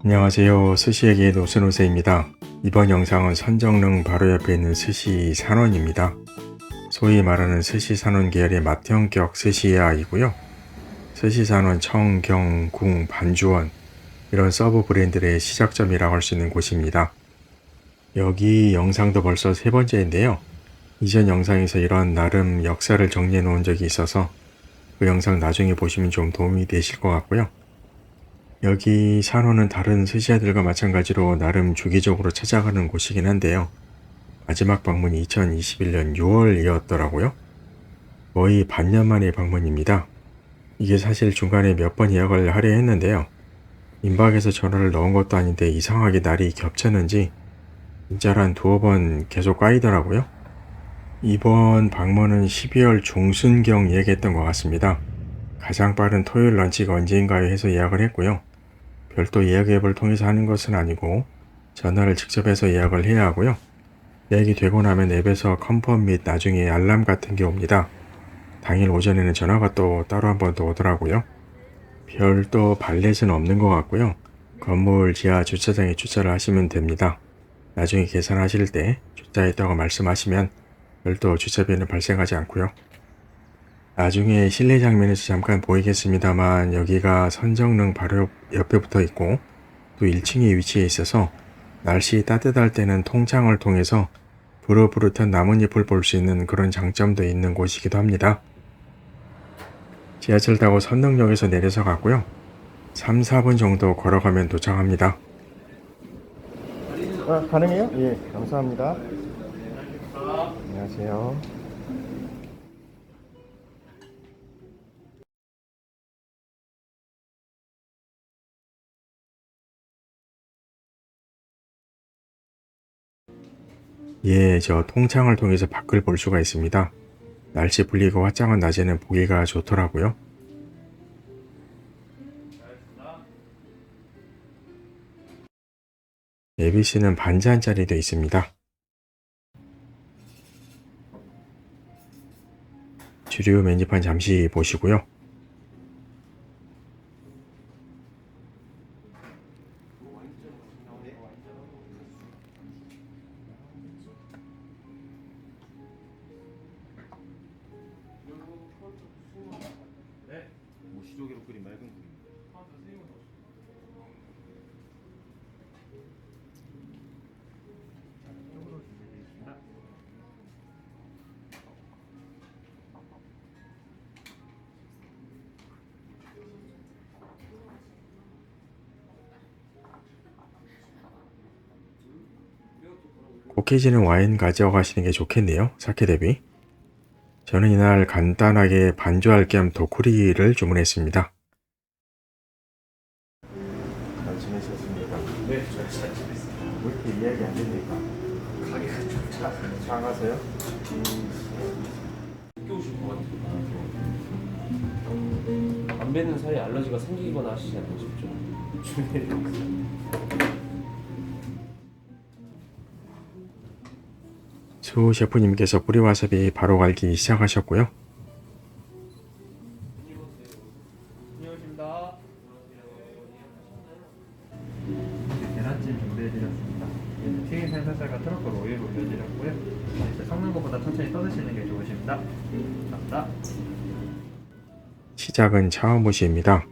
안녕하세요. 스시에게 노스노세입니다. 이번 영상은 선정릉 바로 옆에 있는 스시 산원입니다. 소위 말하는 스시 산원 계열의 맏형격 스시야이고요. 스시 산원 청, 경, 궁, 반주원 이런 서브 브랜드의 시작점이라고 할 수 있는 곳입니다. 여기 영상도 벌써 세 번째인데요. 이전 영상에서 이런 나름 역사를 정리해 놓은 적이 있어서 그 영상 나중에 보시면 좀 도움이 되실 것 같고요. 여기 산호는 다른 스시야들과 마찬가지로 나름 주기적으로 찾아가는 곳이긴 한데요. 마지막 방문이 2021년 6월이었더라고요. 거의 반년 만의 방문입니다. 이게 사실 중간에 몇 번 예약을 하려 했는데요. 임박에서 전화를 넣은 것도 아닌데 이상하게 날이 겹쳤는지 진짜로 한 두어 번 계속 까이더라고요. 이번 방문은 12월 중순경 예약했던 것 같습니다. 가장 빠른 토요일 런치가 언제인가요 해서 예약을 했고요. 별도 예약 앱을 통해서 하는 것은 아니고 전화를 직접 해서 예약을 해야 하고요. 예약이 되고 나면 앱에서 컨펌 및 나중에 알람 같은 게 옵니다. 당일 오전에는 전화가 또 따로 한 번 더 오더라고요. 별도 발렛은 없는 것 같고요. 건물 지하 주차장에 주차를 하시면 됩니다. 나중에 계산하실 때 주차했다고 말씀하시면 별도 주차비는 발생하지 않고요. 나중에 실내 장면에서 잠깐 보이겠습니다만 여기가 선정릉 바로 옆에 붙어 있고 또 1층에 위치해 있어서 날씨 따뜻할 때는 통창을 통해서 푸릇푸릇한 나뭇잎을 볼 수 있는 그런 장점도 있는 곳이기도 합니다. 지하철 타고 선릉역에서 내려서 갔고요. 3, 4분 정도 걸어가면 도착합니다. 가능해요? 예, 감사합니다. 안녕하세요. 예, 저 통창을 통해서 밖을 볼 수가 있습니다. 날씨 풀리고 화창한 낮에는 보기가 좋더라고요. ABC는 반잔짜리도 있습니다. 주류 메뉴판 잠시 보시고요. 무시조개로 끓인 맑은 국입니다. 쪽으로 준비되겠습니다. 고키지는 와인 가져가시는 게 좋겠네요. 사케 대비. 저는 이날 간단하게 반주할 겸 도쿠리를 주문했습니다. 잘 지내셨습니까? 네, 잘 지냈습니다. 왜 이렇게 이야기 안 됩니까? 가게가 좀 장하세요? 늦게 오신 것 같아요. 담배는 사이에 알러지가 생기거나 하시지 않나 싶죠. 수 셰프님께서 뿌리와사비 바로 갈기 시작하셨고요. 안녕하십니다. 계란찜 준비해드렸습니다. 튀긴 살살살과 트러플 오일 올려드렸고요. 섞는 것보다 천천히 떠드시는 게 좋으십니다. 감사합니다. 시작은 차오무시입니다.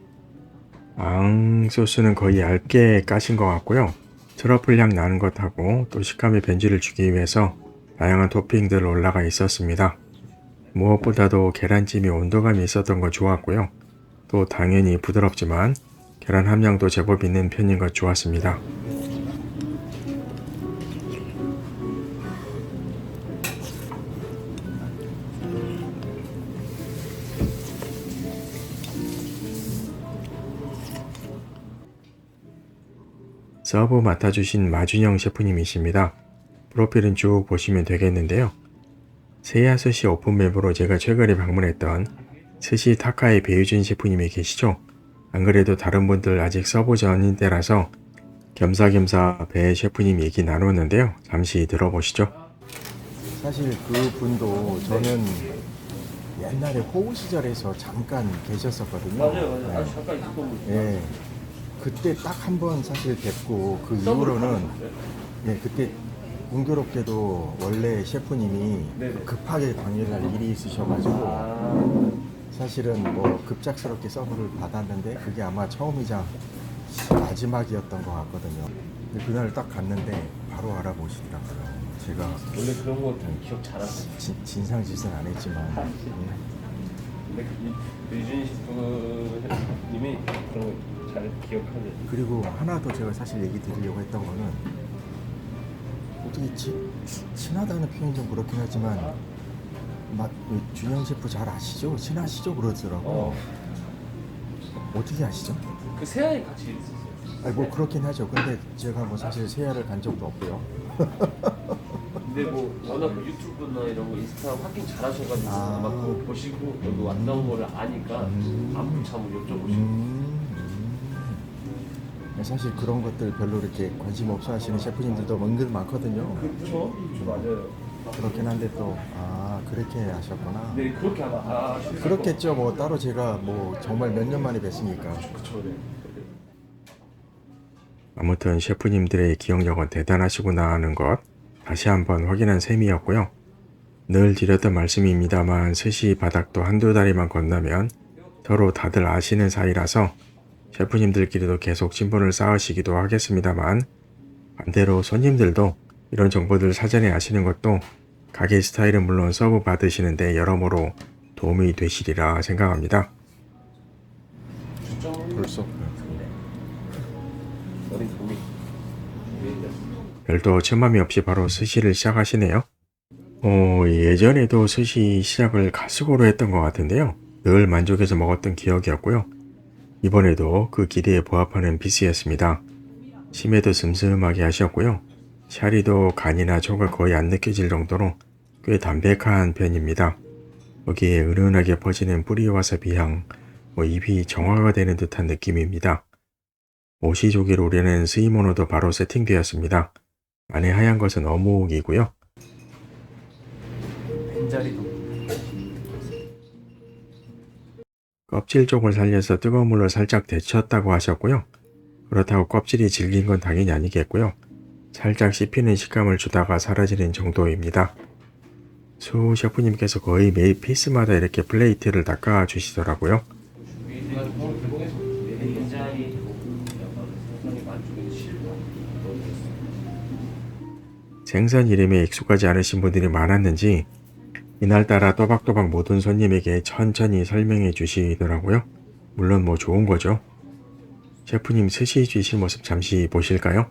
소스는 거의 얇게 까신 것 같고요. 트러플 향 나는 것하고 또 식감의 변질을 주기 위해서 다양한 토핑들 올라가 있었습니다. 무엇보다도 계란찜이 온도감이 있었던 거 좋았고요. 또 당연히 부드럽지만 계란 함량도 제법 있는 편인 것 좋았습니다. 서브 맡아주신 마준영 셰프님이십니다. 프로필은 쭉 보시면 되겠는데요. 세야 스시 오픈 맵으로 제가 최근에 방문했던 스시 타카의 배유진 셰프님이 계시죠? 안 그래도 다른 분들 아직 서브 전인 때라서 겸사겸사 배 셰프님 얘기 나눴는데요. 잠시 들어보시죠. 사실 그 분도 저는 옛날에 호우 시절에서 잠깐 계셨었거든요. 맞아요. 아주 잠깐 있었던 분. 예. 그때 딱 한 번 사실 뵙고 그 이후로는 네, 그때 공교롭게도 원래 셰프님이 네네. 급하게 당일날 일이 있으셔가지고 아, 사실은 뭐 급작스럽게 서브를 받았는데 그게 아마 처음이자 마지막이었던 것 같거든요. 근데 그날 딱 갔는데 바로 알아보시더라고요. 제가 원래 그런 거 기억 잘하세요. 진상짓은 안 했지만 근데 유진 셰프님이 그런 거 잘 기억하네. 그리고 하나 더 제가 사실 얘기 드리려고 했던 거는 어떻게 친하다는 표현 좀 그렇긴 하지만 준영 셰프 잘 아시죠? 친하시죠? 그러더라고. 어떻게 아시죠? 그 새아이 같이 있었어요. 아니 뭐 그렇긴 하죠. 근데 제가 뭐 사실 세야를 간 적도 없고요. 근데 뭐 워낙 그 유튜브나 이런 거 인스타 확인 잘하셔가지고 아. 아마 그거 보시고 여기 왔던 거를 아니까 안부참을 여쭤보시고. 사실 그런 것들 별로 이렇게 관심 없어 하시는 셰프님들도 은근 많거든요. 그렇죠? 맞아요. 그렇긴 한데 또 그렇게 하셨구나. 네, 그렇게 아마 그렇겠죠. 뭐 따로 제가 뭐 정말 몇 년 만에 뵀으니까. 그렇죠. 네. 아무튼 셰프님들의 기억력은 대단하시구나 하는 것 다시 한번 확인한 셈이었고요. 늘 드렸던 말씀입니다만 스시 바닥도 한두 다리만 건너면 서로 다들 아시는 사이라서 셰프님들끼리도 계속 친분을 쌓으시기도 하겠습니다만 반대로 손님들도 이런 정보들 사전에 아시는 것도 가게 스타일은 물론 서브 받으시는데 여러모로 도움이 되시리라 생각합니다. 벌써 어린 도미. 별도 첨함이 없이 바로 스시를 시작하시네요. 예전에도 스시 시작을 가스고로 했던 것 같은데요. 늘 만족해서 먹었던 기억이었고요. 이번에도 그 기대에 부합하는 피스였습니다. 심해도 슴슴하게 하셨고요. 샤리도 간이나 촉가 거의 안 느껴질 정도로 꽤 담백한 편입니다. 거기에 은은하게 퍼지는 뿌리와사비 향, 입이 정화가 되는 듯한 느낌입니다. 오시조개로 우려낸 스이모노도 바로 세팅되었습니다. 안에 하얀 것은 어묵이고요. 벤자리도. 껍질 쪽을 살려서 뜨거운 물로 살짝 데쳤다고 하셨고요. 그렇다고 껍질이 질긴 건 당연히 아니겠고요. 살짝 씹히는 식감을 주다가 사라지는 정도입니다. 수 셰프님께서 거의 매일 피스마다 이렇게 플레이트를 닦아 주시더라고요. 벤자리도 생선이 만족이 실과. 생선 이름에 익숙하지 않으신 분들이 많았는지 이날따라 또박또박 모든 손님에게 천천히 설명해 주시더라고요. 물론 뭐 좋은 거죠. 셰프님 스시 주실 모습 잠시 보실까요?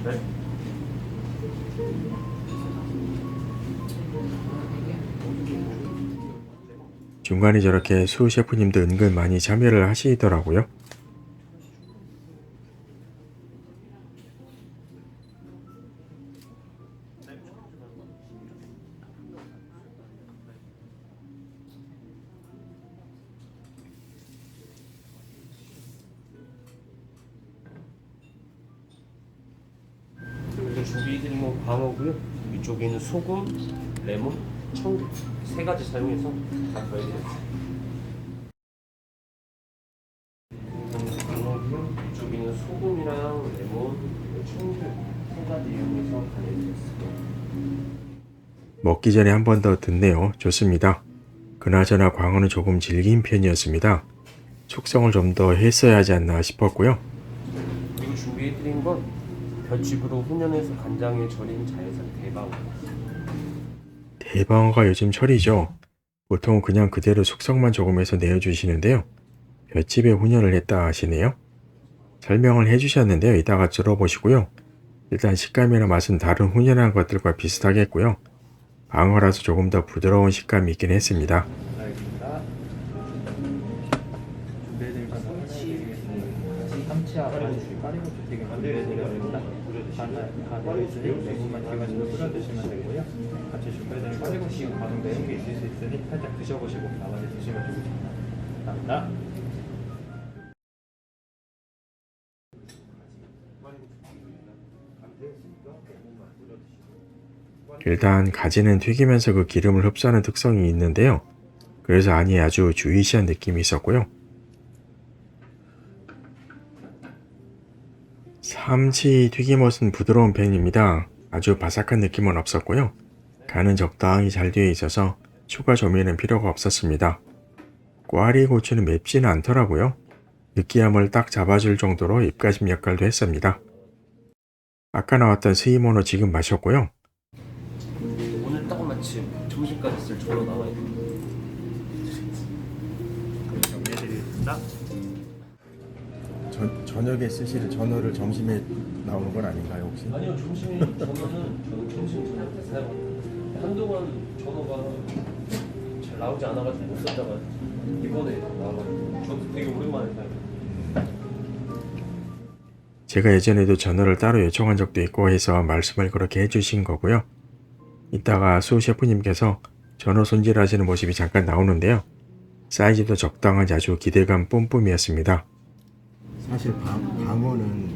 네. 중간에 저렇게 수 셰프님도 은근 많이 참여를 하시더라고요. 그리고 준비해드린 건 광어고요. 이쪽에는 소금, 레몬, 청주 세 가지 사용해서 다 더해드렸어요. 광어고요. 이쪽에는 소금이랑 레몬, 청주 세 가지 이용해서 간해드렸어요. 먹기 전에 한 번 더 듣네요. 좋습니다. 그나저나 광어는 조금 질긴 편이었습니다. 숙성을 좀 더 했어야 하지 않나 싶었고요. 그리고 준비해드린 건 볏짚으로 훈연해서 간장에 절인 자연산 대방어. 대방어가 요즘 철이죠. 보통 그냥 그대로 숙성만 조금 해서 내어주시는데요. 볏짚에 훈연을 했다 하시네요. 설명을 해주셨는데요. 이따가 들어보시고요. 일단 식감이나 맛은 다른 훈연한 것들과 비슷하겠고요. 방어라서 조금 더 부드러운 식감이 있긴 했습니다. 알겠습니다. 준비해드릴 건 참치와 까리고추 튀김 준비해드렸습니다. 간을 있으니 내국만 튀겨서 뿌려 드시면 되고요. 같이 준비해드린 까리고추 가동 매운 게 있을 수 있으니 살짝 드셔보시고 나머지 드시면 좋겠습니다. 감사합니다. 일단 가지는 튀기면서 그 기름을 흡수하는 특성이 있는데요. 그래서 안이 아주 주이시한 느낌이 있었고요. 삼치 튀김옷은 부드러운 편입니다. 아주 바삭한 느낌은 없었고요. 간은 적당히 잘 되어 있어서 추가 조미는 필요가 없었습니다. 꽈리 고추는 맵지는 않더라고요. 느끼함을 딱 잡아줄 정도로 입가심 역할도 했습니다. 아까 나왔던 스이모노 지금 마셨고요. 오늘 딱 마침 점심까지 쓸 전어 나와 있는. 정리해드리겠습니다. 저녁에 쓰실 전어를 점심에 나오는 건 아닌가요 혹시? 아니요, 점심에 저는 점심 저녁 때 사용합니다. 한동안 전어가 잘 나오지 않아가지고 못 썼다가 이번에 나와가지고 저도 되게 오랜만에 사요. 제가 예전에도 전어를 따로 요청한 적도 있고 해서 말씀을 그렇게 해주신 거고요. 이따가 수 셰프님께서 전어 손질하시는 모습이 잠깐 나오는데요. 사이즈도 적당하지 아주 기대감 뿜뿜이었습니다. 사실 방어는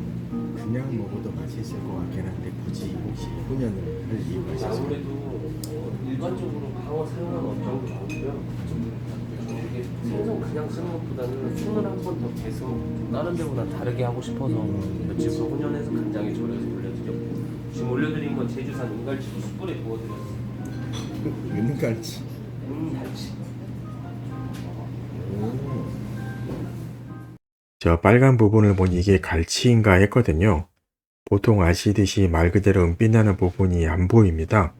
그냥 먹어도 맛있을 것 같긴 한데 굳이 혹시 훈연을 할 이유가 있었어요? 아무래도 일반적으로 방어 사용하는 업종도 많고요. 이게 생선 그냥 쓰는 것보다는 손을 한 번 더 계속 다른 데보다 다르게 하고 싶어서 며칠 후 훈연해서 간장에 절여서 올려드렸고, 지금 올려드린 건 제주산 은갈치로 숯불에 구워드렸어요. 은갈치. 은갈치. 저 빨간 부분을 보니 이게 갈치인가 했거든요. 보통 아시듯이 말 그대로 은빛 나는 부분이 안 보입니다.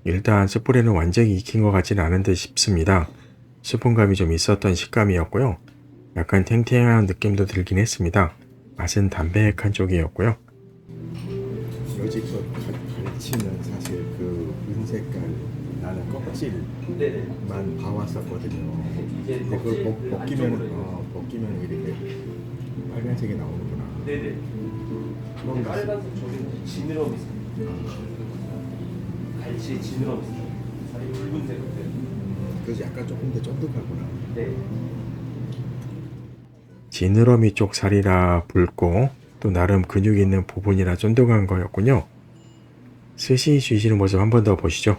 일단 숯불에는 완전히 익힌 것 같지는 않은 듯 싶습니다. 수분감이 좀 있었던 식감이었고요. 약간 탱탱한 느낌도 들긴 했습니다. 맛은 담백한 쪽이었고요. 여지껏 갈치는 사실 그 은색깔 나는 껍질만 봐왔었거든요. 이제 근데 그걸 벗기면 안쪽으로 벗기면 이렇게 빨간색이 나오는구나. 네네. 그런 맛이 빨간색 저기는 지느러미 살. 갈치의 지느러미 살. 살이 붉은색인데. 그래서 약간 조금 더 쫀득하구나. 네. 지느러미 쪽 살이라 붉고 또 나름 근육 있는 부분이라 쫀득한 거였군요. 스시 주시는 모습 한 번 더 보시죠.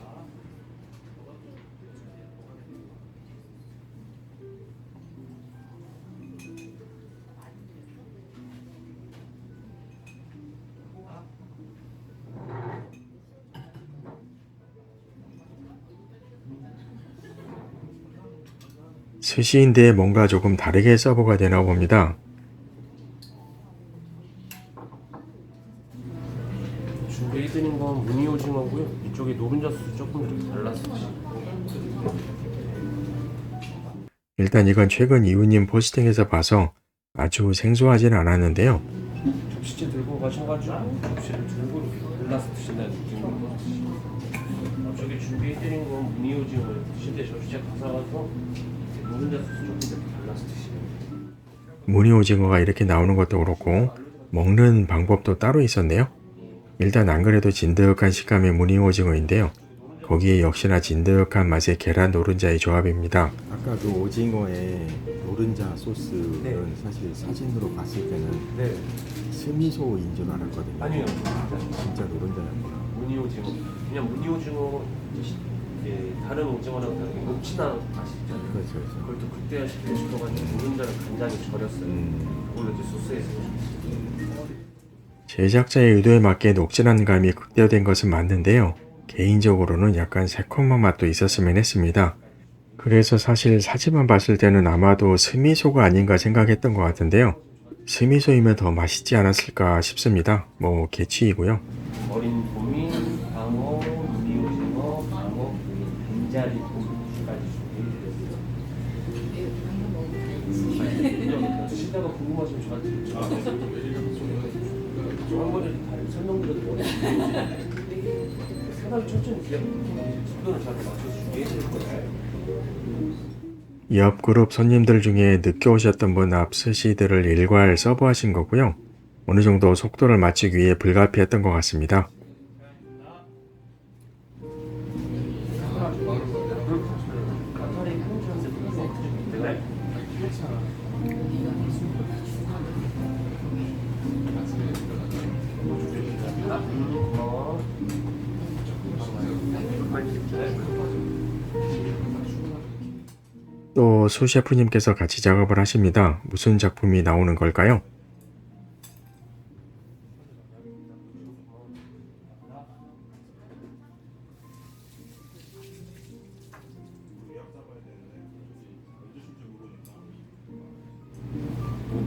스시인데 뭔가 조금 다르게 서브가 되나 봅니다. 준비해드린 건 무늬 오징어고요. 이쪽에 노른자 소스 조금 이렇게 발라서 일단 이건 최근 이웃님 포스팅에서 봐서 아주 생소하진 않았는데요. 접시째 들고 가셔가지고 접시를 들고 이렇게 골라서 드신다는 느낌으로. 저기 준비해드린 건 무늬 오징어예요. 드실 때 접시째 가져가서 노른자 소스 조금 이렇게 발라서 드시면 돼요. 무늬 오징어가 이렇게 나오는 것도 그렇고 먹는 방법도 따로 있었네요. 일단 안 그래도 진득한 식감의 무늬 오징어인데요. 거기에 역시나 진득한 맛의 계란 노른자의 조합입니다. 아까 그 오징어의 노른자 소스는 네. 사실 사진으로 봤을 때는 네. 스미소인 줄 알았거든요. 아니요. 진짜 노른자였구나. 무늬 오징어. 그냥 무늬 오징어 다른 오징어랑 다르게 녹진한 맛이 있잖아요. 그렇죠, 그렇죠. 그걸 또 그때 하시기에 싶어가지고 노른자를 간장에 절였어요. 그걸로 이제 소스에서. 제작자의 의도에 맞게 녹진한 감이 극대화된 것은 맞는데요. 개인적으로는 약간 새콤한 맛도 있었으면 했습니다. 그래서 사실 사진만 봤을 때는 아마도 스미소가 아닌가 생각했던 것 같은데요. 스미소이면 더 맛있지 않았을까 싶습니다. 뭐 개취이고요. 어린 봄이, 방어, 무늬 오징어, 방어, 빈자리 봄까지 준비해드렸어요. 드시다가 궁금하시면 저한테 한 번에 설명드려도 어려운데 생각이 천천히 속도를 잘 맞춰서 준비해드릴 거예요. 옆 그룹 손님들 중에 늦게 오셨던 분 앞 스시들을 일괄 서브하신 거고요. 어느 정도 속도를 맞추기 위해 불가피했던 것 같습니다. 가타리 크림치한테 세트를 고마워. 또 수 셰프님께서 같이 작업을 하십니다. 무슨 작품이 나오는 걸까요?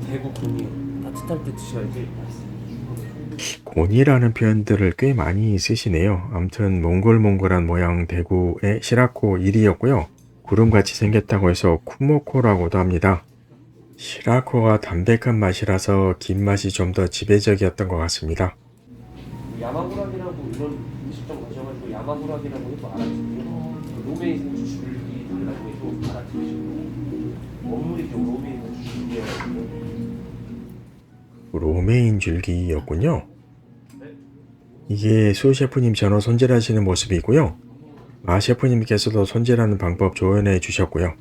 대구 군이 따뜻할 때 드셔야지. 곤이라는 표현들을 꽤 많이 쓰시네요. 아무튼 몽골몽골한 모양 대구의 시라코 1이었고요. 구름같이 생겼다고 해서 쿠모코라고도 합니다. 시라코가 담백한 맛이라서 긴 맛이 좀 더 지배적이었던 것 같습니다. 야마구락이라고 이런 음식점 가셔가지고 야마구락이라고 해도 알아듣고요. 로메이 생주 줄기 달라고 해도 알아듣으시고 원물이죠. 로메이 생주 줄기라고. 로메인 줄기였군요. 이게 수 셰프님 전어 손질하시는 모습이고요. 마 셰프님께서도 손질하는 방법 조언해 주셨고요.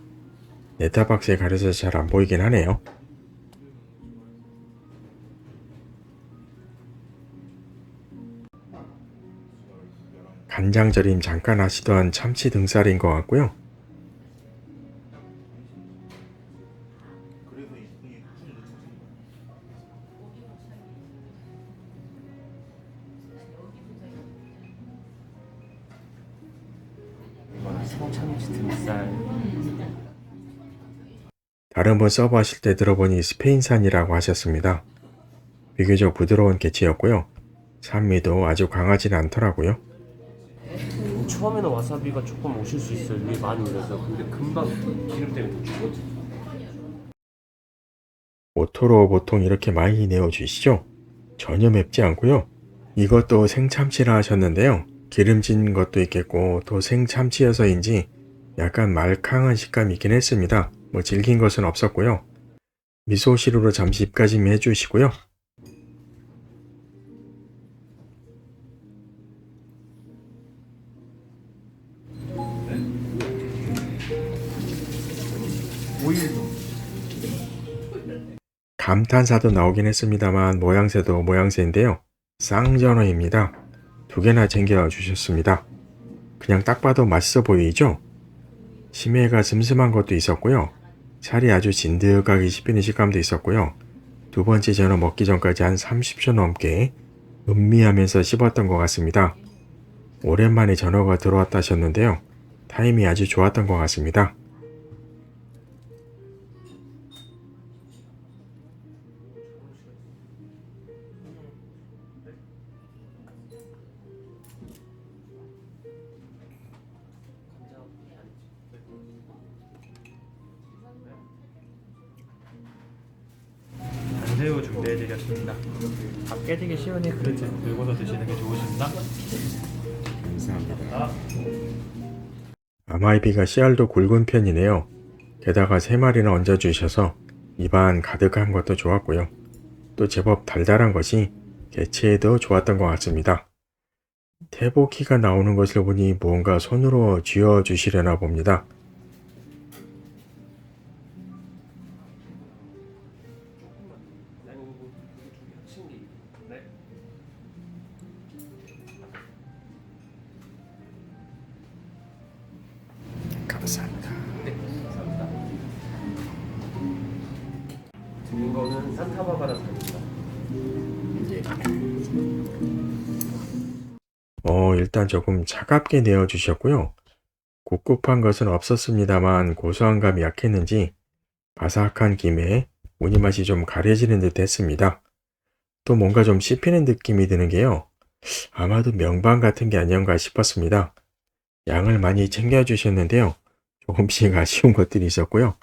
네타박스에 가려서 잘 안 보이긴 하네요. 간장절임 잠깐 하시던 참치 등살인 것 같고요. 성참치 등살. 다른 분 서브 하실 때 들어보니 스페인산이라고 하셨습니다. 비교적 부드러운 개체였고요. 산미도 아주 강하지는 않더라고요. 처음에는 와사비가 조금 오실 수 있어요. 위에 많이 올려서. 근데 금방 기름 때문에 더 죽거든요. 오토로 보통 이렇게 많이 내어주시죠? 전혀 맵지 않고요. 이것도 생참치라 하셨는데요. 기름진 것도 있겠고 또 생참치여서인지 약간 말캉한 식감이 있긴 했습니다. 뭐 질긴 것은 없었고요. 미소시루로 잠시 입가심 해주시고요. 감탄사도 나오긴 했습니다만 모양새도 모양새인데요. 쌍전어입니다. 2개나 챙겨주셨습니다. 그냥 딱 봐도 맛있어 보이죠? 심해가 슴슴한 것도 있었고요. 살이 아주 진득하게 씹히는 식감도 있었고요. 두 번째 전어 먹기 전까지 한 30초 넘게 음미하면서 씹었던 것 같습니다. 오랜만에 전어가 들어왔다 하셨는데요. 타임이 아주 좋았던 것 같습니다. 안새우 준비해드렸습니다. 밥 깨지기 쉬우니 그릇 들고서 드시는 게 좋으십니다. 감사합니다. 아마이비가 씨알도 굵은 편이네요. 게다가 3마리나 얹어주셔서 입안 가득한 것도 좋았고요. 또 제법 달달한 것이 개체에도 좋았던 것 같습니다. 태보키가 나오는 것을 보니 무언가 손으로 쥐어주시려나 봅니다. 감사합니다. 드린 거는 산타바바라 산입니다. 일단 조금 차갑게 내어주셨고요. 굽굽한 것은 없었습니다만 고소한 감이 약했는지 바삭한 김에 우니 맛이 좀 가려지는 듯 했습니다. 또 뭔가 좀 씹히는 느낌이 드는 게요. 아마도 명반 같은 게 아니었가 싶었습니다. 양을 많이 챙겨주셨는데요. 조금씩 아쉬운 것들이 있었고요.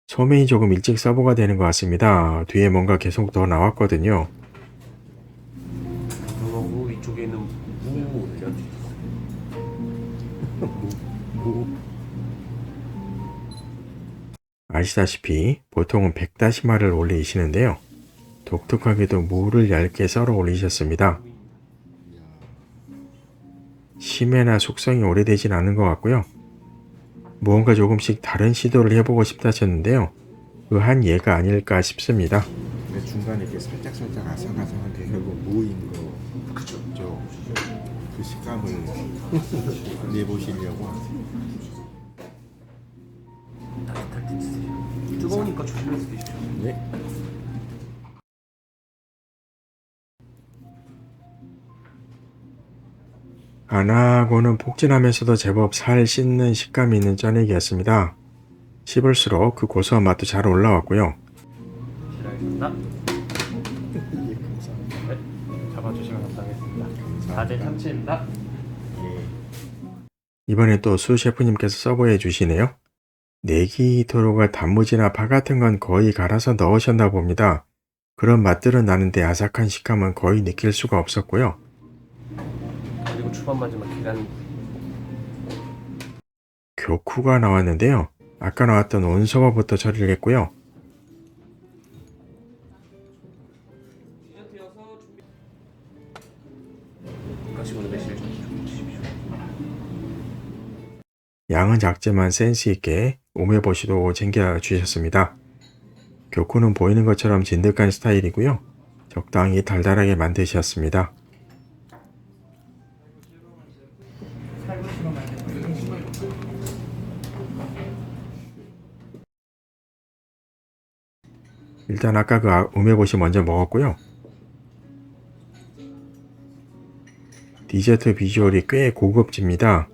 소면이 조금 일찍 서버가 되는 것 같습니다. 뒤에 뭔가 계속 더 나왔거든요. 그리고 이쪽에는 무 이렇게 아시다시피 보통은 100다시마를 올리시는데요. 독특하게도 무를 얇게 썰어 올리셨습니다. 심해나 숙성이 오래되진 않은 것 같고요. 무언가 조금씩 다른 시도를 해보고 싶다 하셨는데요. 그 한 예가 아닐까 싶습니다. 근데 중간에 이렇게 살짝 아삭아삭한데 결국 무인 거. 그쵸. 그 식감을 내보시려고. 따뜻할 때 드세요. 뜨거우니까 조심해서 드십시오. 네. 안하고는 폭진하면서도 제법 살 씹는 식감이 있는 짜내기였습니다. 씹을수록 그 고소한 맛도 잘 올라왔고요. 실례하겠습니다. 예, 감사합니다. 네, 잡아주시면 감사하겠습니다. 다된 참치입니다. 예. 이번에 또 수 셰프님께서 서브해 주시네요. 내기 도로가 단무지나 파 같은 건 거의 갈아서 넣으셨나 봅니다. 그런 맛들은 나는데 아삭한 식감은 거의 느낄 수가 없었고요. 그리고 초반 마지막 계란 교쿠가 나왔는데요. 아까 나왔던 온서버부터 처리를 했고요. 가시고는 매실 좀 주십시오. 양은 작지만 센스 있게 오메보시도 챙겨주셨습니다. 교쿠는 보이는 것처럼 진득한 스타일이고요. 적당히 달달하게 만드셨습니다. 일단 아까 그 오메보시 먼저 먹었고요. 디저트 비주얼이 꽤 고급집니다.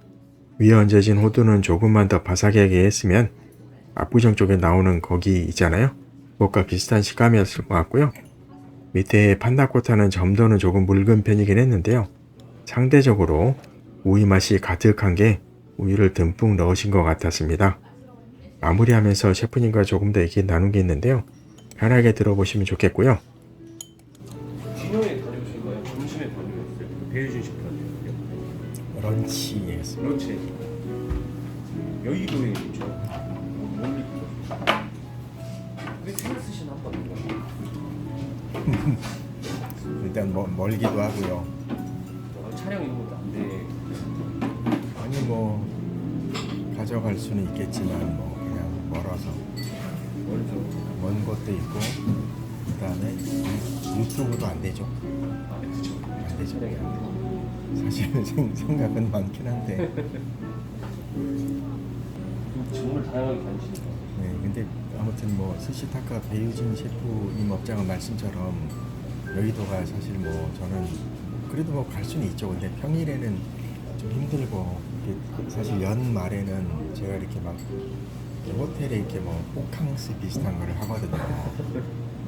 위에 얹어진 호두는 조금만 더 바삭하게 했으면 압구정 쪽에 나오는 거기 있잖아요. 그것과 비슷한 식감이었을 것 같고요. 밑에 판나코타는 점도는 조금 묽은 편이긴 했는데요. 상대적으로 우유 맛이 가득한 게 우유를 듬뿍 넣으신 것 같았습니다. 마무리하면서 셰프님과 조금 더 얘기 나눈 게 있는데요. 편하게 들어보시면 좋겠고요. 중요에 다녀오신 거예요? 점심에 다녀오셨어요? 배유진 셰프한테요? 런치였습니다. 그렇지. 여의도에 있죠. 뭡니까? 왜 생각 쓰시나 한번 일단 멀기도 하고요. 촬영 이런 것도 안 돼. 아니 뭐 가져갈 수는 있겠지만 뭐 그냥 멀어서 멀죠. 먼 것도 있고 그다음에 유튜브도 안 되죠. 아, 그렇죠. 안 되죠. 촬영이 안 돼. 사실 생각은 많긴 한데 정말 다양하게 다니시니까. 네, 근데 아무튼 뭐 스시타카 배유진 셰프님 업장은 말씀처럼 여의도가 사실 뭐 저는 그래도 뭐 갈 수는 있죠. 근데 평일에는 좀 힘들고 사실 연말에는 제가 이렇게 막 호텔에 이렇게 뭐 호캉스 비슷한 거를 하거든요.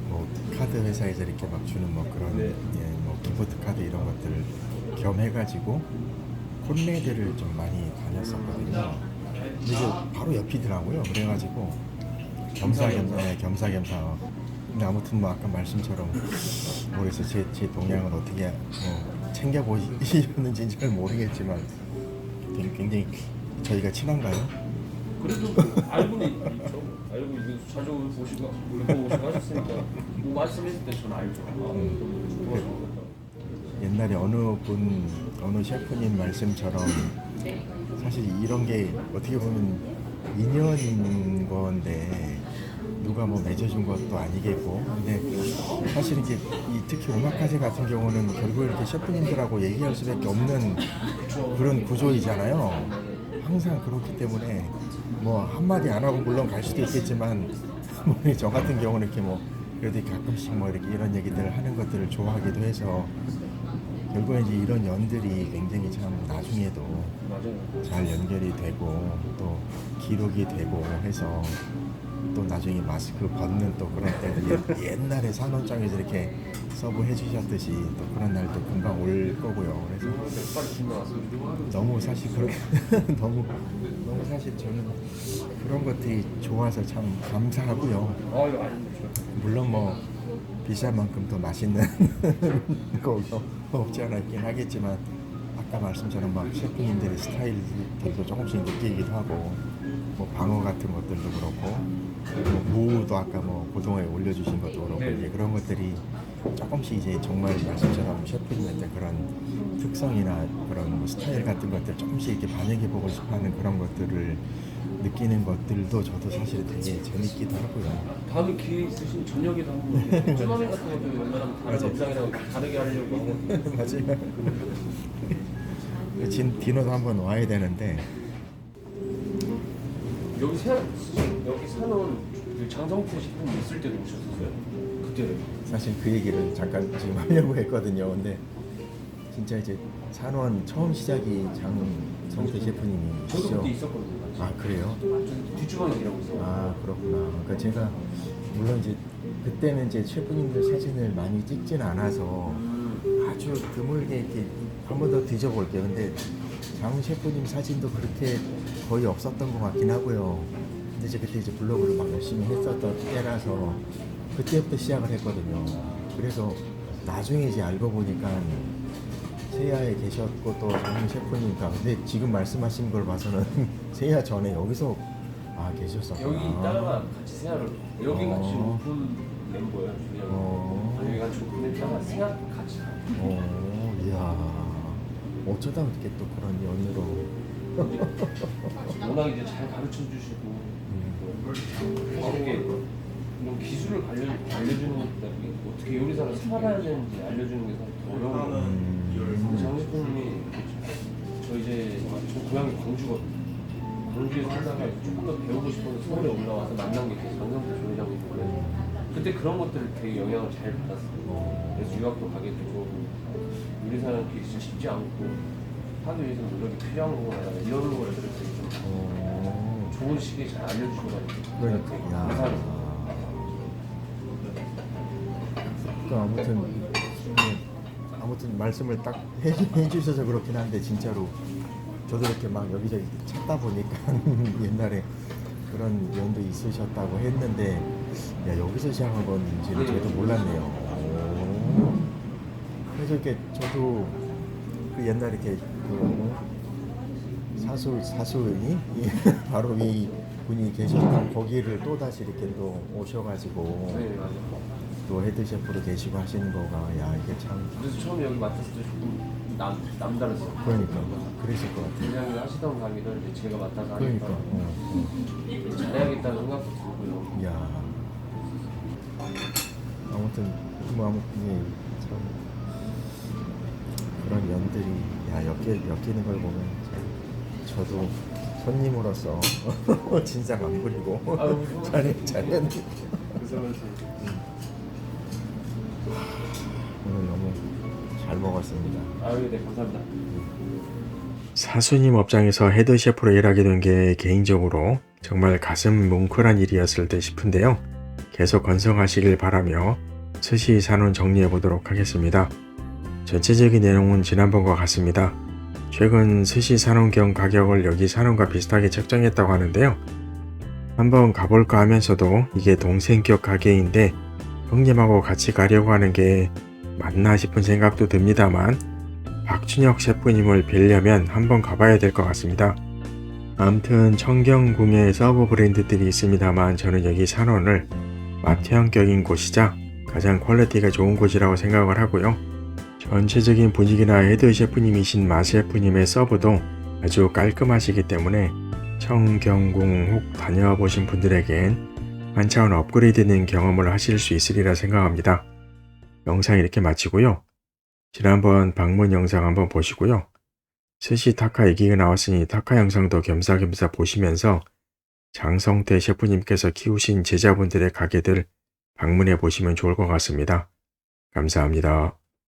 뭐 카드 회사에서 이렇게 막 주는 뭐 그런 네. 예, 뭐 기프트 카드 이런 것들 겸해가지고 콘레드를 좀 많이 다녔었거든요. 근데 이제 바로 옆이더라고요. 그래가지고 겸사겸사. 근데 아무튼 뭐 아까 말씀처럼 모르겠어요. 제 동향을 어떻게 뭐 챙겨보시는지는 잘 모르겠지만 굉장히 저희가 친한가요? 그래도 알고는 있죠. 알고 있는 자주 오시고 하셨으니까 뭐 말씀하실 때 저는 알죠. 옛날에 어느 셰프님 말씀처럼 사실 이런 게 어떻게 보면 인연인 건데 누가 뭐 맺어준 것도 아니겠고 근데 사실 이제 특히 오마카세 같은 경우는 결국 이렇게 셰프님들하고 얘기할 수밖에 없는 그런 구조이잖아요. 항상 그렇기 때문에 뭐 한마디 안 하고 물론 갈 수도 있겠지만 뭐 저 같은 경우는 이렇게 뭐 그래도 가끔씩 뭐 이렇게 이런 얘기들을 하는 것들을 좋아하기도 해서 결국에 이제 이런 연들이 굉장히 참 나중에도 맞아요. 잘 연결이 되고 또 기록이 되고 해서 또 나중에 마스크 벗는 또 그런 때들 옛날에 산업장에서 이렇게 서브해 주셨듯이 또 그런 날도 금방 올 거고요. 그래서 너무 사실 너무 사실 저는 그런 것들이 좋아서 참 감사하고요. 아 이거 아닙니다. 물론 뭐 비싼 만큼 더 맛있는 거 없지 않아 있긴 하겠지만 아까 말씀처럼 막 셰프님들의 스타일들도 조금씩 느끼기도 하고 뭐 방어 같은 것들도 그렇고 뭐 무도 아까 뭐 고등어에 올려주신 것도 그렇고 네. 이제 그런 것들이 조금씩 이제 정말 말씀처럼 셰프님한테 그런 특성이나 그런 뭐 스타일 같은 것들 조금씩 이렇게 반영해보고 싶어하는 그런 것들을 느끼는 것들도 저도 사실 되게 재밌기도 하고요. 다음에 기회 있으신 저녁에도 한번 쭈마미 같은 것도 웬만하면 다른 맞아요. 업장이랑 다르게 하려고 하고 맞아요. 그 디너도 한번 와야 되는데 여기 사는 그 장성태 셰프님 있을 때도 오셨었어요? 그때는 사실 그 얘기를 잠깐 지금 하려고 했거든요. 근데 진짜 이제 산원 처음 시작이 장성태 저도 셰프님이시죠? 그때 있었거든요. 같이. 아 그래요? 저 뒷주방에 일하고 있어요. 아 그렇구나. 그러니까 제가 물론 이제 그때는 이제 셰프님들 사진을 많이 찍진 않아서 아주 드물게 이렇게 한 번 더 뒤져볼게요. 근데 장 셰프님 사진도 그렇게 거의 없었던 것 같긴 하고요. 근데 이제 그때 이제 블로그를 막 열심히 했었던 때라서 그때부터 시작을 했거든요. 그래서 나중에 이제 알고 보니까 세야에 계셨고 또 장 셰프님과 근데 지금 말씀하신 걸 봐서는 세야 전에 여기서 계셨었구나. 여기 있다가 같이 생활을 여기 같이 어. 오픈 멤버예요. 어. 여기 같이 오픈했다가 생활 같이. 이야. 어쩌다 어떻게 또 그런 연으로. 워낙 이제 잘 가르쳐 주시고 이렇게 이런 기술을 알려주는 것보다 어떻게 요리사를 살아야 되는지 알려주는 게 더 어려운 거예요. 장 셰프님이 저 이제 저 고향이 광주거든요. 광주에 살다가 조금 더 배우고 싶어서 서울에 올라와서 만난 게 장성태 조리장님인데 그때 그런 것들을 되게 영향을 잘 받았어요. 그래서 유학도 가게 되고 요리사는 게 진짜 쉽지 않고 하기 위해서 노력이 필요한 거구나 이런 거를 되게 좀 좋은 시기에 잘 알려주셔가지고 그러니까. 되게 감사합니다. 그러니까 아무튼 말씀을 딱 해주셔서 그렇긴 한데 진짜로 저도 이렇게 막 여기저기 찾다 보니까 옛날에 그런 연도 있으셨다고 했는데 야 여기서 시작한 건지는 저도 몰랐네요. 그래서 이렇게 저도 그 옛날에 이렇게 그 사수이 바로 이 분이 계셨던 거기를 또 다시 이렇게 또 오셔가지고 네 맞아요. 또 헤드 셰프로 계시고 하시는 거가 야 이게 참 그래서 처음에 여기 맡았을 때 조금 남다르죠. 그러니까 그랬을 것 같아요. 대장님 하시던 가게를 이제 제가 맡아서 그러니까 하니까 잘해야겠다는 생각도 들고요. 야 아무튼 예, 참 그런 연들이 엮이는 걸 보면 참 저도 손님으로서 진상 안 부리고 아유, 잘했는데 그래서 오늘 너무 잘 먹었습니다. 아유 네 감사합니다. 사수님 업장에서 헤드 셰프로 일하게 된 게 개인적으로 정말 가슴 뭉클한 일이었을 때 싶은데요. 계속 건승하시길 바라며 스시 산원 정리해 보도록 하겠습니다. 전체적인 내용은 지난번과 같습니다. 최근 스시 산원경 가격을 여기 산원과 비슷하게 책정했다고 하는데요. 한번 가볼까 하면서도 이게 동생격 가게인데 형님하고 같이 가려고 하는 게 맞나 싶은 생각도 듭니다만 박준혁 셰프님을 뵈려면 한번 가봐야 될 것 같습니다. 아무튼 청경궁에 서브 브랜드들이 있습니다만 저는 여기 산원을 마트형격인 곳이자 가장 퀄리티가 좋은 곳이라고 생각을 하고요. 전체적인 분위기나 헤드 셰프님이신 마 셰프님의 서브도 아주 깔끔하시기 때문에 청경궁 혹 다녀와 보신 분들에겐 한 차원 업그레이드된 경험을 하실 수 있으리라 생각합니다. 영상 이렇게 마치고요. 지난번 방문 영상 한번 보시고요. 스시 타카 얘기가 나왔으니 타카 영상도 겸사겸사 보시면서 장성태 셰프님께서 키우신 제자분들의 가게들 방문해 보시면 좋을 것 같습니다. 감사합니다.